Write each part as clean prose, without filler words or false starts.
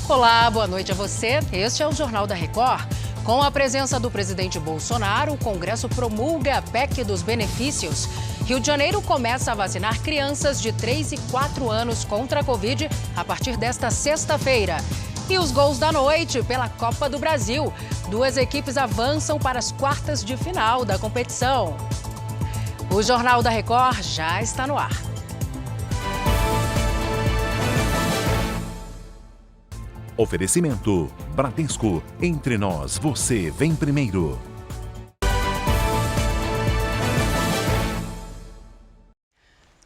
Olá, boa noite a você. Este é o Jornal da Record. Com a presença do presidente Bolsonaro, o Congresso promulga a PEC dos benefícios. Rio de Janeiro começa a vacinar crianças de 3 e 4 anos contra a Covid a partir desta sexta-feira. E os gols da noite pela Copa do Brasil. Duas equipes avançam para as quartas de final da competição. O Jornal da Record já está no ar. Oferecimento Bradesco. Entre nós, você vem primeiro.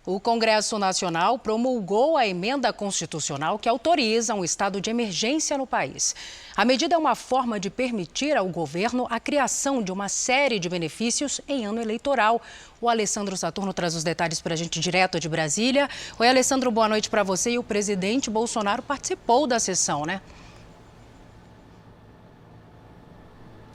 O Congresso Nacional promulgou a emenda constitucional que autoriza um estado de emergência no país. A medida é uma forma de permitir ao governo a criação de uma série de benefícios em ano eleitoral. O Alessandro Saturno traz os detalhes para a gente direto de Brasília. Oi, Alessandro, boa noite para você. E o presidente Bolsonaro participou da sessão, né?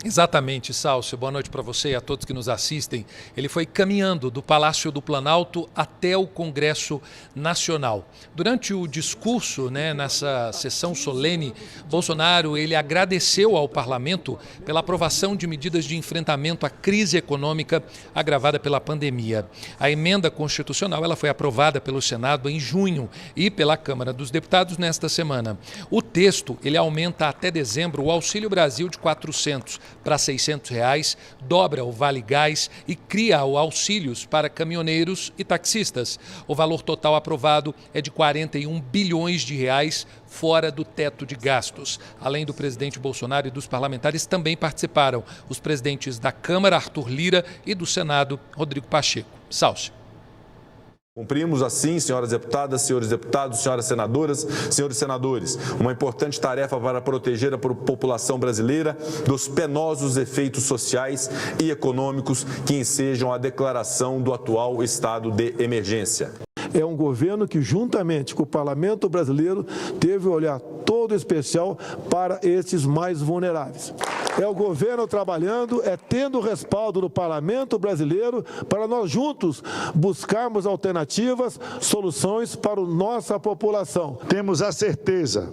Exatamente, Salcio. Boa noite para você e a todos que nos assistem. Ele foi caminhando do Palácio do Planalto até o Congresso Nacional. Durante o discurso, nessa sessão solene, Bolsonaro ele agradeceu ao parlamento pela aprovação de medidas de enfrentamento à crise econômica agravada pela pandemia. A emenda constitucional ela foi aprovada pelo Senado em junho e pela Câmara dos Deputados nesta semana. O texto ele aumenta até dezembro o Auxílio Brasil de 400 para R$ 600, dobra o Vale Gás e cria o auxílios para caminhoneiros e taxistas. O valor total aprovado é de 41 bilhões de reais, fora do teto de gastos. Além do presidente Bolsonaro e dos parlamentares, também participaram os presidentes da Câmara, Arthur Lira, e do Senado, Rodrigo Pacheco. Salce. Cumprimos assim, senhoras deputadas, senhores deputados, senhoras senadoras, senhores senadores, uma importante tarefa para proteger a população brasileira dos penosos efeitos sociais e econômicos que ensejam a declaração do atual estado de emergência. É um governo que, juntamente com o parlamento brasileiro, teve um olhar todo especial para esses mais vulneráveis. É o governo trabalhando, tendo o respaldo do parlamento brasileiro para nós juntos buscarmos alternativas, soluções para a nossa população. Temos a certeza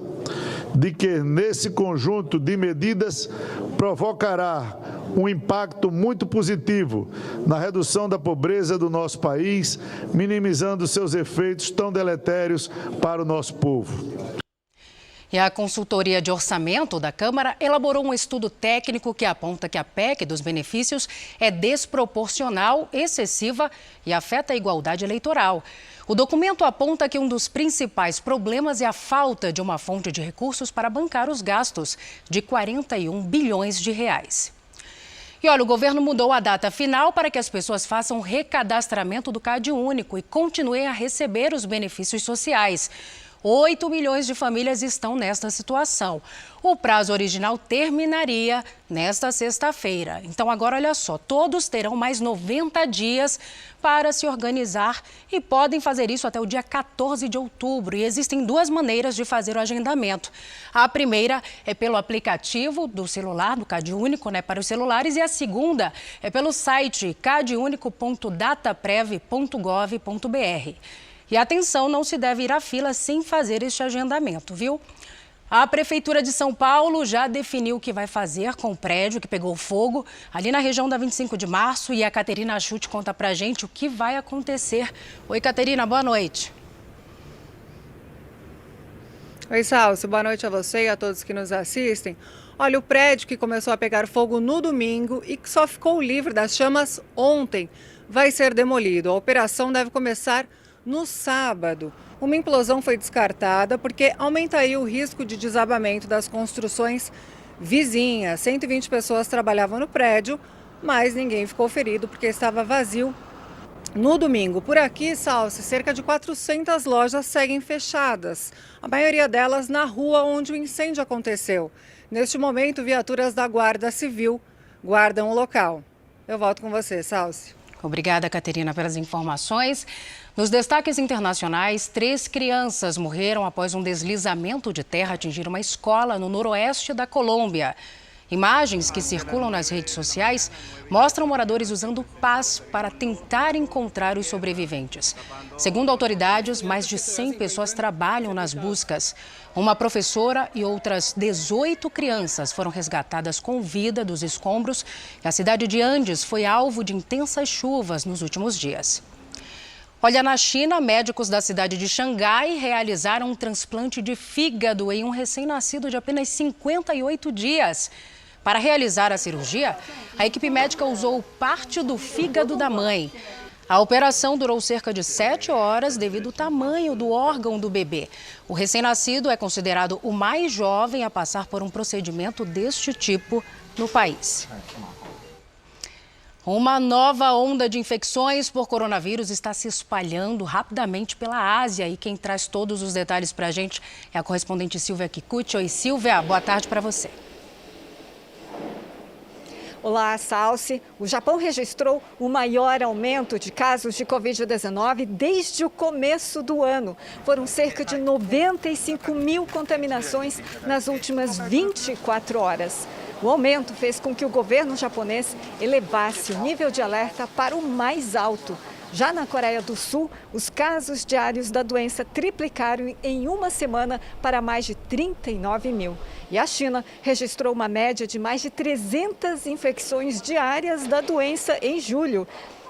de que nesse conjunto de medidas provocará um impacto muito positivo na redução da pobreza do nosso país, minimizando seus efeitos tão deletérios para o nosso povo. E a consultoria de orçamento da Câmara elaborou um estudo técnico que aponta que a PEC dos benefícios é desproporcional, excessiva e afeta a igualdade eleitoral. O documento aponta que um dos principais problemas é a falta de uma fonte de recursos para bancar os gastos de 41 bilhões de reais. E olha, o governo mudou a data final para que as pessoas façam recadastramento do CadÚnico e continuem a receber os benefícios sociais. 8 milhões de famílias estão nesta situação. O prazo original terminaria nesta sexta-feira. Então agora, olha só, todos terão mais 90 dias para se organizar e podem fazer isso até o dia 14 de outubro. E existem duas maneiras de fazer o agendamento. A primeira é pelo aplicativo do celular, do CadÚnico, para os celulares. E a segunda é pelo site cadunico.dataprev.gov.br. E atenção, não se deve ir à fila sem fazer este agendamento, viu? A Prefeitura de São Paulo já definiu o que vai fazer com o prédio que pegou fogo ali na região da 25 de março. E a Caterina Chute conta pra gente o que vai acontecer. Oi, Caterina, boa noite. Oi, Salcio, boa noite a você e a todos que nos assistem. Olha, o prédio que começou a pegar fogo no domingo e que só ficou livre das chamas ontem vai ser demolido. A operação deve começar no sábado. Uma implosão foi descartada porque aumentaria o risco de desabamento das construções vizinhas. 120 pessoas trabalhavam no prédio, mas ninguém ficou ferido porque estava vazio no domingo. Por aqui, Salce, cerca de 400 lojas seguem fechadas, a maioria delas na rua onde o incêndio aconteceu. Neste momento, viaturas da Guarda Civil guardam o local. Eu volto com você, Salce. Obrigada, Caterina, pelas informações. Nos destaques internacionais, 3 crianças morreram após um deslizamento de terra atingir uma escola no noroeste da Colômbia. Imagens que circulam nas redes sociais mostram moradores usando pás para tentar encontrar os sobreviventes. Segundo autoridades, mais de 100 pessoas trabalham nas buscas. Uma professora e outras 18 crianças foram resgatadas com vida dos escombros e a cidade de Andes foi alvo de intensas chuvas nos últimos dias. Olha, na China, médicos da cidade de Xangai realizaram um transplante de fígado em um recém-nascido de apenas 58 dias. Para realizar a cirurgia, a equipe médica usou parte do fígado da mãe. A operação durou cerca de 7 horas devido ao tamanho do órgão do bebê. O recém-nascido é considerado o mais jovem a passar por um procedimento deste tipo no país. Uma nova onda de infecções por coronavírus está se espalhando rapidamente pela Ásia e quem traz todos os detalhes para a gente é a correspondente Silvia Kikuchi. Oi, Silvia, boa tarde para você. Olá, Salsi. O Japão registrou o maior aumento de casos de Covid-19 desde o começo do ano. Foram cerca de 95 mil contaminações nas últimas 24 horas. O aumento fez com que o governo japonês elevasse o nível de alerta para o mais alto. Já na Coreia do Sul, os casos diários da doença triplicaram em uma semana para mais de 39 mil. E a China registrou uma média de mais de 300 infecções diárias da doença em julho.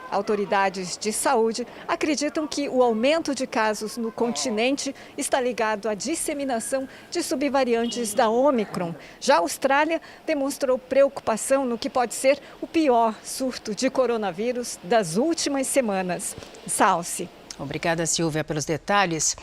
Autoridades de saúde acreditam que o aumento de casos no continente está ligado à disseminação de subvariantes da Omicron. Já a Austrália demonstrou preocupação no que pode ser o pior surto de coronavírus das últimas semanas. Salsi. Obrigada, Silvia, pelos detalhes.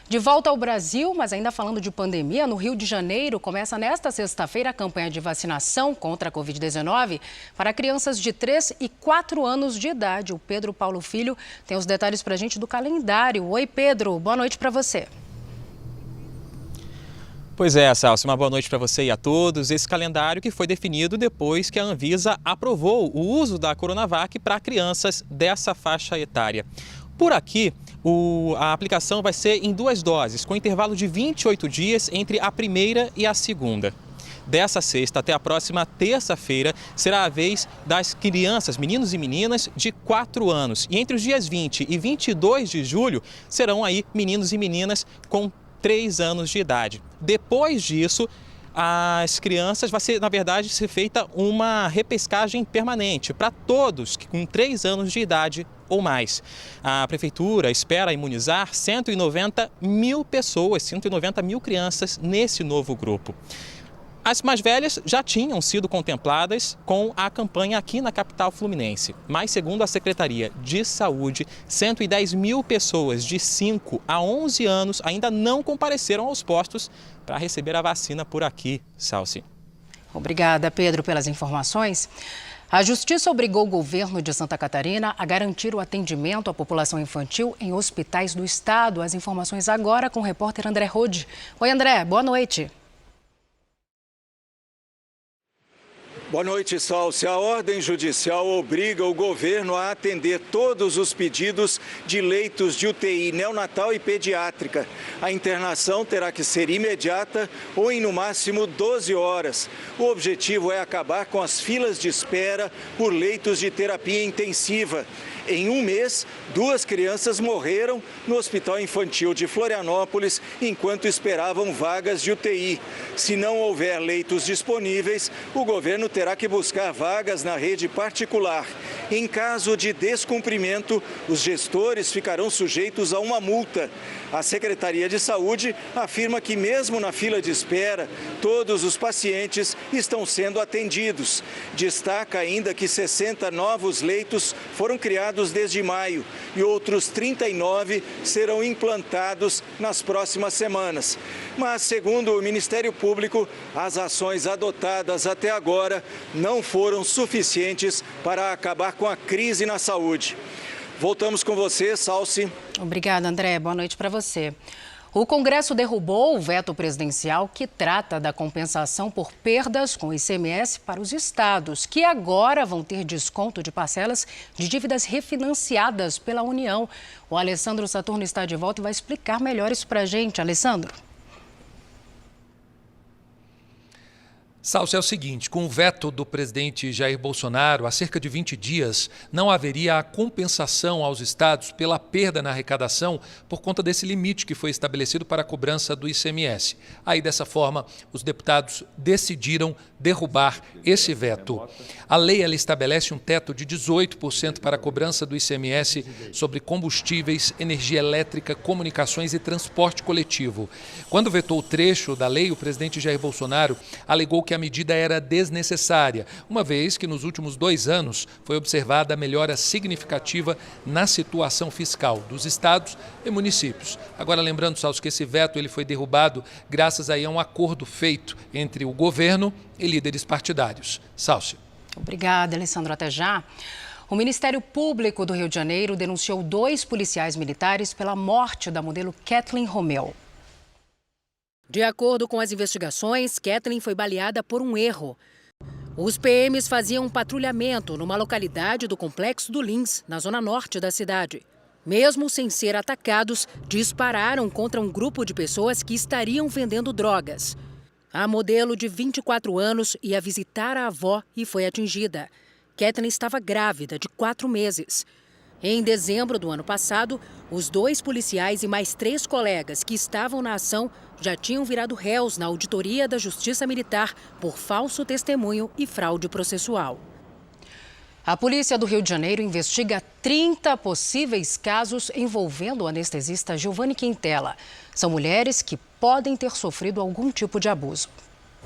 De volta ao Brasil, mas ainda falando de pandemia, no Rio de Janeiro começa nesta sexta-feira a campanha de vacinação contra a Covid-19 para crianças de 3 e 4 anos de idade. O Pedro Paulo Filho tem os detalhes para a gente do calendário. Oi, Pedro, boa noite para você. Pois é, Salsi, uma boa noite para você e a todos. Esse calendário que foi definido depois que a Anvisa aprovou o uso da Coronavac para crianças dessa faixa etária. Por aqui, a aplicação vai ser em 2 doses, com intervalo de 28 dias entre a primeira e a segunda. Dessa sexta até a próxima terça-feira será a vez das crianças, meninos e meninas de 4 anos. E entre os dias 20 e 22 de julho serão aí meninos e meninas com 3 anos de idade. Depois disso, as crianças vai ser, na verdade, ser feita uma repescagem permanente para todos com 3 anos de idade ou mais. A Prefeitura espera imunizar 190 mil pessoas, 190 mil crianças nesse novo grupo. As mais velhas já tinham sido contempladas com a campanha aqui na capital fluminense. Mas, segundo a Secretaria de Saúde, 110 mil pessoas de 5 a 11 anos ainda não compareceram aos postos para receber a vacina por aqui, Salsi. Obrigada, Pedro, pelas informações. A Justiça obrigou o governo de Santa Catarina a garantir o atendimento à população infantil em hospitais do estado. As informações agora com o repórter André Rode. Oi, André, boa noite. Boa noite, Salsi. A ordem judicial obriga o governo a atender todos os pedidos de leitos de UTI neonatal e pediátrica. A internação terá que ser imediata ou em no máximo 12 horas. O objetivo é acabar com as filas de espera por leitos de terapia intensiva. Em um mês, 2 crianças morreram no Hospital Infantil de Florianópolis enquanto esperavam vagas de UTI. Se não houver leitos disponíveis, o governo terá que buscar vagas na rede particular. Em caso de descumprimento, os gestores ficarão sujeitos a uma multa. A Secretaria de Saúde afirma que mesmo na fila de espera, todos os pacientes estão sendo atendidos. Destaca ainda que 60 novos leitos foram criados desde maio e outros 39 serão implantados nas próximas semanas. Mas, segundo o Ministério Público, as ações adotadas até agora não foram suficientes para acabar com a crise na saúde. Voltamos com você, Salsi. Obrigada, André. Boa noite para você. O Congresso derrubou o veto presidencial que trata da compensação por perdas com ICMS para os estados, que agora vão ter desconto de parcelas de dívidas refinanciadas pela União. O Alessandro Saturno está de volta e vai explicar melhor isso para a gente. Alessandro. Salso, é o seguinte, com o veto do presidente Jair Bolsonaro, há cerca de 20 dias, não haveria a compensação aos estados pela perda na arrecadação por conta desse limite que foi estabelecido para a cobrança do ICMS. Aí, dessa forma, os deputados decidiram derrubar esse veto. A lei ela estabelece um teto de 18% para a cobrança do ICMS sobre combustíveis, energia elétrica, comunicações e transporte coletivo. Quando vetou o trecho da lei, o presidente Jair Bolsonaro alegou que a medida era desnecessária, uma vez que nos últimos 2 anos foi observada a melhora significativa na situação fiscal dos estados e municípios. Agora, lembrando, Salso, que esse veto ele foi derrubado graças aí a um acordo feito entre o governo e líderes partidários. Salso. Obrigada, Alessandro. Até já. O Ministério Público do Rio de Janeiro denunciou 2 policiais militares pela morte da modelo Kathleen Romeu. De acordo com as investigações, Kathleen foi baleada por um erro. Os PMs faziam um patrulhamento numa localidade do Complexo do Lins, na zona norte da cidade. Mesmo sem ser atacados, dispararam contra um grupo de pessoas que estariam vendendo drogas. A modelo de 24 anos ia visitar a avó e foi atingida. Kathleen estava grávida de 4 meses. Em dezembro do ano passado, os 2 policiais e mais 3 colegas que estavam na ação já tinham virado réus na auditoria da Justiça Militar por falso testemunho e fraude processual. A polícia do Rio de Janeiro investiga 30 possíveis casos envolvendo o anestesista Giovanni Quintela. São mulheres que podem ter sofrido algum tipo de abuso.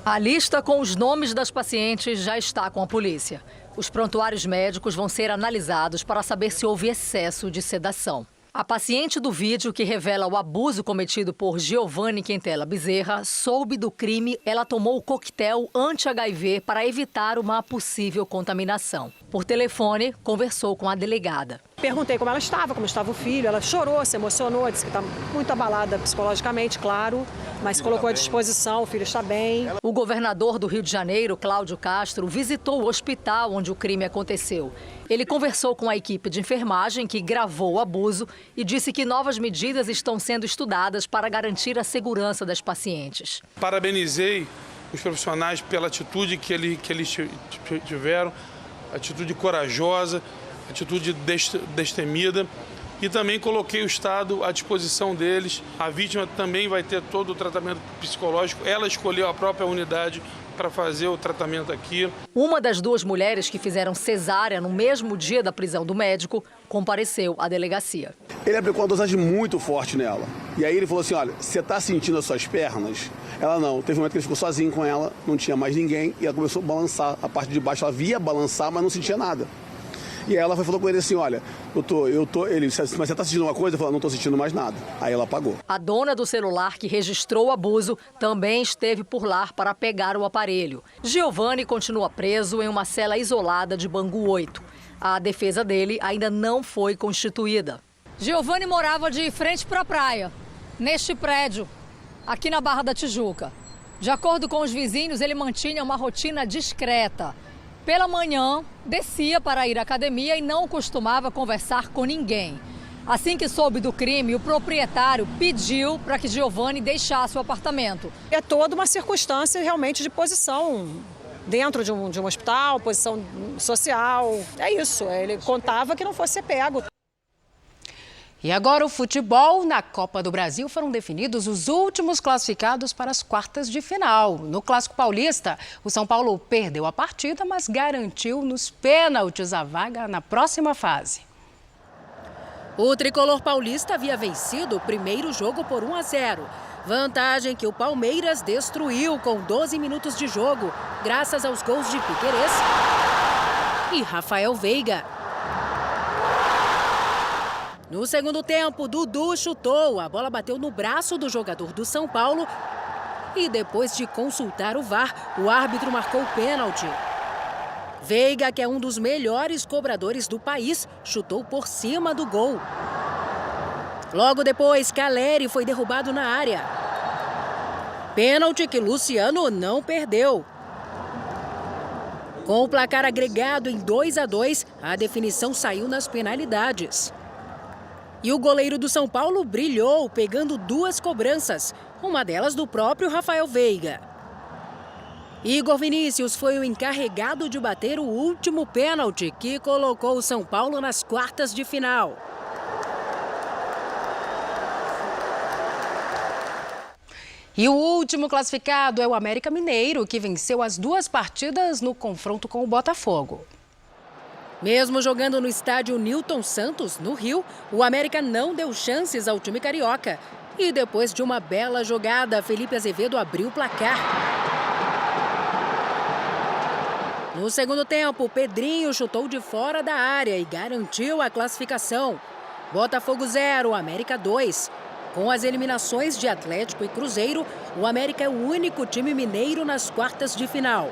A lista com os nomes das pacientes já está com a polícia. Os prontuários médicos vão ser analisados para saber se houve excesso de sedação. A paciente do vídeo que revela o abuso cometido por Giovanni Quintela Bezerra soube do crime. Ela tomou o coquetel anti-HIV para evitar uma possível contaminação. Por telefone, conversou com a delegada. Perguntei como estava o filho. Ela chorou, se emocionou, disse que está muito abalada psicologicamente, claro, mas colocou à disposição, o filho está bem. O governador do Rio de Janeiro, Cláudio Castro, visitou o hospital onde o crime aconteceu. Ele conversou com a equipe de enfermagem que gravou o abuso e disse que novas medidas estão sendo estudadas para garantir a segurança das pacientes. Parabenizei os profissionais pela atitude que eles tiveram, atitude corajosa, atitude destemida, e também coloquei o Estado à disposição deles. A vítima também vai ter todo o tratamento psicológico. Ela escolheu a própria unidade para fazer o tratamento aqui. Uma das 2 mulheres que fizeram cesárea no mesmo dia da prisão do médico compareceu à delegacia. Ele aplicou uma dosagem muito forte nela. E aí ele falou assim, olha, você está sentindo as suas pernas? Ela não. Teve um momento que ele ficou sozinho com ela, não tinha mais ninguém, e ela começou a balançar. A parte de baixo ela via balançar, mas não sentia nada. E aí ela falou com ele assim, olha, ele disse, mas você está sentindo uma coisa? Eu falei, não estou sentindo mais nada. Aí ela apagou. A dona do celular que registrou o abuso também esteve por lá para pegar o aparelho. Giovanni continua preso em uma cela isolada de Bangu 8. A defesa dele ainda não foi constituída. Giovanni morava de frente para a praia, neste prédio, aqui na Barra da Tijuca. De acordo com os vizinhos, ele mantinha uma rotina discreta. Pela manhã, descia para ir à academia e não costumava conversar com ninguém. Assim que soube do crime, o proprietário pediu para que Giovanni deixasse o apartamento. É toda uma circunstância realmente de posição dentro de um hospital, posição social. É isso, ele contava que não fosse ser pego. E agora o futebol. Na Copa do Brasil foram definidos os últimos classificados para as quartas de final. No Clássico Paulista, o São Paulo perdeu a partida, mas garantiu nos pênaltis a vaga na próxima fase. O tricolor paulista havia vencido o primeiro jogo por 1-0. Vantagem que o Palmeiras destruiu com 12 minutos de jogo, graças aos gols de Piquerez e Rafael Veiga. No segundo tempo, Dudu chutou, a bola bateu no braço do jogador do São Paulo e depois de consultar o VAR, o árbitro marcou o pênalti. Veiga, que é um dos melhores cobradores do país, chutou por cima do gol. Logo depois, Caleri foi derrubado na área. Pênalti que Luciano não perdeu. Com o placar agregado em 2-2, a definição saiu nas penalidades. E o goleiro do São Paulo brilhou, pegando 2 cobranças, uma delas do próprio Rafael Veiga. Igor Vinícius foi o encarregado de bater o último pênalti que colocou o São Paulo nas quartas de final. E o último classificado é o América Mineiro, que venceu as 2 partidas no confronto com o Botafogo. Mesmo jogando no estádio Newton Santos, no Rio, o América não deu chances ao time carioca. E depois de uma bela jogada, Felipe Azevedo abriu o placar. No segundo tempo, Pedrinho chutou de fora da área e garantiu a classificação. Botafogo 0, América 2. Com as eliminações de Atlético e Cruzeiro, o América é o único time mineiro nas quartas de final.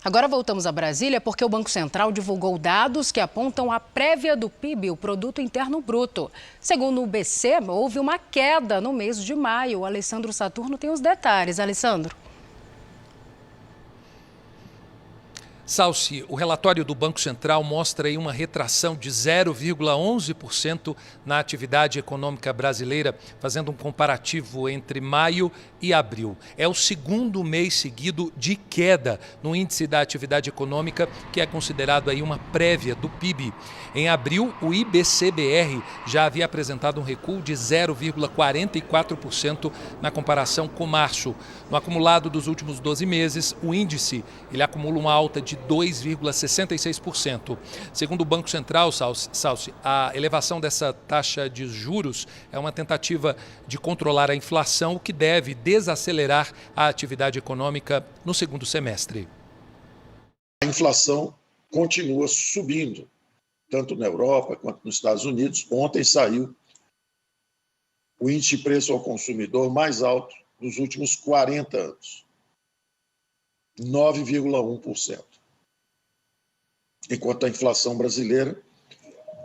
Agora voltamos a Brasília porque o Banco Central divulgou dados que apontam a prévia do PIB, o Produto Interno Bruto. Segundo o BC, houve uma queda no mês de maio. O Alessandro Saturno tem os detalhes. Alessandro. Salsi, o relatório do Banco Central mostra aí uma retração de 0,11% na atividade econômica brasileira, fazendo um comparativo entre maio e abril. É o segundo mês seguido de queda no índice da atividade econômica, que é considerado aí uma prévia do PIB. Em abril, o IBCBR já havia apresentado um recuo de 0,44% na comparação com março. No acumulado dos últimos 12 meses, o índice ele acumula uma alta de 2,66%. Segundo o Banco Central, Salsi, a elevação dessa taxa de juros é uma tentativa de controlar a inflação, o que deve desacelerar a atividade econômica no segundo semestre. A inflação continua subindo, tanto na Europa quanto nos Estados Unidos. Ontem saiu o índice de preço ao consumidor mais alto dos últimos 40 anos, 9,1%. Enquanto a inflação brasileira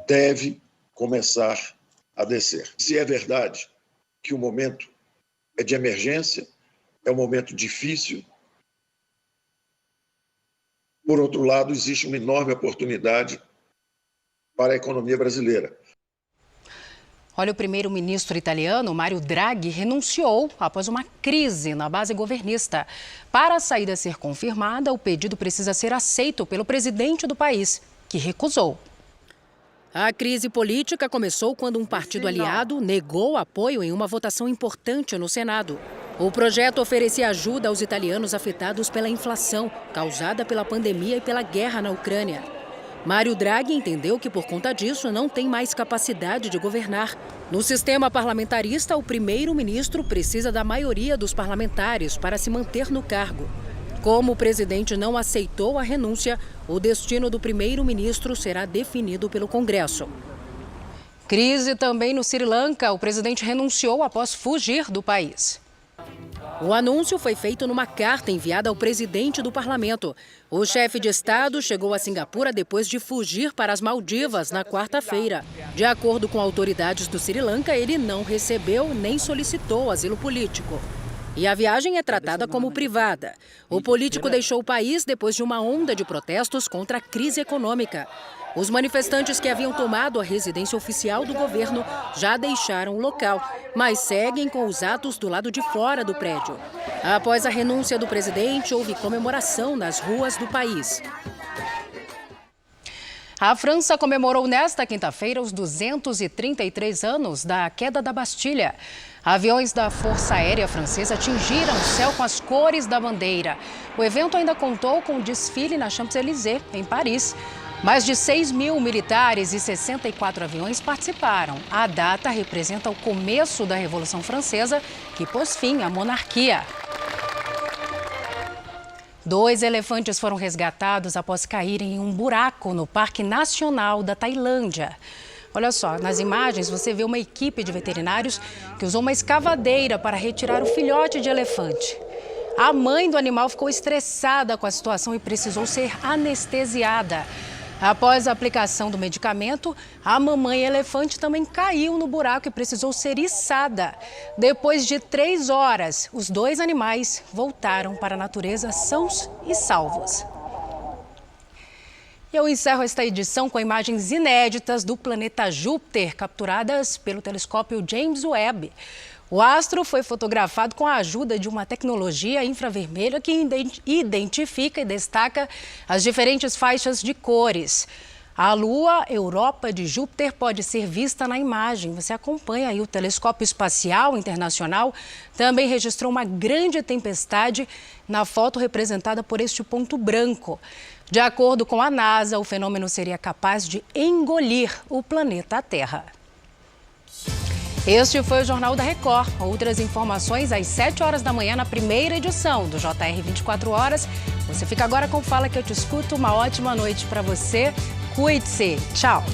deve começar a descer. Se é verdade que o momento é de emergência, é um momento difícil, por outro lado, existe uma enorme oportunidade para a economia brasileira. Olha, o primeiro-ministro italiano, Mario Draghi, renunciou após uma crise na base governista. Para a saída ser confirmada, o pedido precisa ser aceito pelo presidente do país, que recusou. A crise política começou quando um partido aliado negou apoio em uma votação importante no Senado. O projeto oferecia ajuda aos italianos afetados pela inflação causada pela pandemia e pela guerra na Ucrânia. Mario Draghi entendeu que, por conta disso, não tem mais capacidade de governar. No sistema parlamentarista, o primeiro-ministro precisa da maioria dos parlamentares para se manter no cargo. Como o presidente não aceitou a renúncia, o destino do primeiro-ministro será definido pelo Congresso. Crise também no Sri Lanka. O presidente renunciou após fugir do país. O anúncio foi feito numa carta enviada ao presidente do parlamento. O chefe de Estado chegou a Singapura depois de fugir para as Maldivas na quarta-feira. De acordo com autoridades do Sri Lanka, ele não recebeu nem solicitou asilo político. E a viagem é tratada como privada. O político deixou o país depois de uma onda de protestos contra a crise econômica. Os manifestantes que haviam tomado a residência oficial do governo já deixaram o local, mas seguem com os atos do lado de fora do prédio. Após a renúncia do presidente, houve comemoração nas ruas do país. A França comemorou nesta quinta-feira os 233 anos da queda da Bastilha. Aviões da Força Aérea Francesa atingiram o céu com as cores da bandeira. O evento ainda contou com um desfile na Champs-Élysées, em Paris. Mais de 6 mil militares e 64 aviões participaram. A data representa o começo da Revolução Francesa, que pôs fim à monarquia. 2 elefantes foram resgatados após caírem em um buraco no Parque Nacional da Tailândia. Olha só, nas imagens você vê uma equipe de veterinários que usou uma escavadeira para retirar o filhote de elefante. A mãe do animal ficou estressada com a situação e precisou ser anestesiada. Após a aplicação do medicamento, a mamãe elefante também caiu no buraco e precisou ser içada. Depois de 3 horas, os 2 animais voltaram para a natureza sãos e salvos. E eu encerro esta edição com imagens inéditas do planeta Júpiter, capturadas pelo telescópio James Webb. O astro foi fotografado com a ajuda de uma tecnologia infravermelha que identifica e destaca as diferentes faixas de cores. A lua Europa de Júpiter pode ser vista na imagem. Você acompanha aí o telescópio espacial internacional. Também registrou uma grande tempestade na foto representada por este ponto branco. De acordo com a NASA, o fenômeno seria capaz de engolir o planeta Terra. Este foi o Jornal da Record. Outras informações às 7 horas da manhã na primeira edição do JR 24 Horas. Você fica agora com Fala Que Eu Te Escuto. Uma ótima noite para você. Cuide-se. Tchau.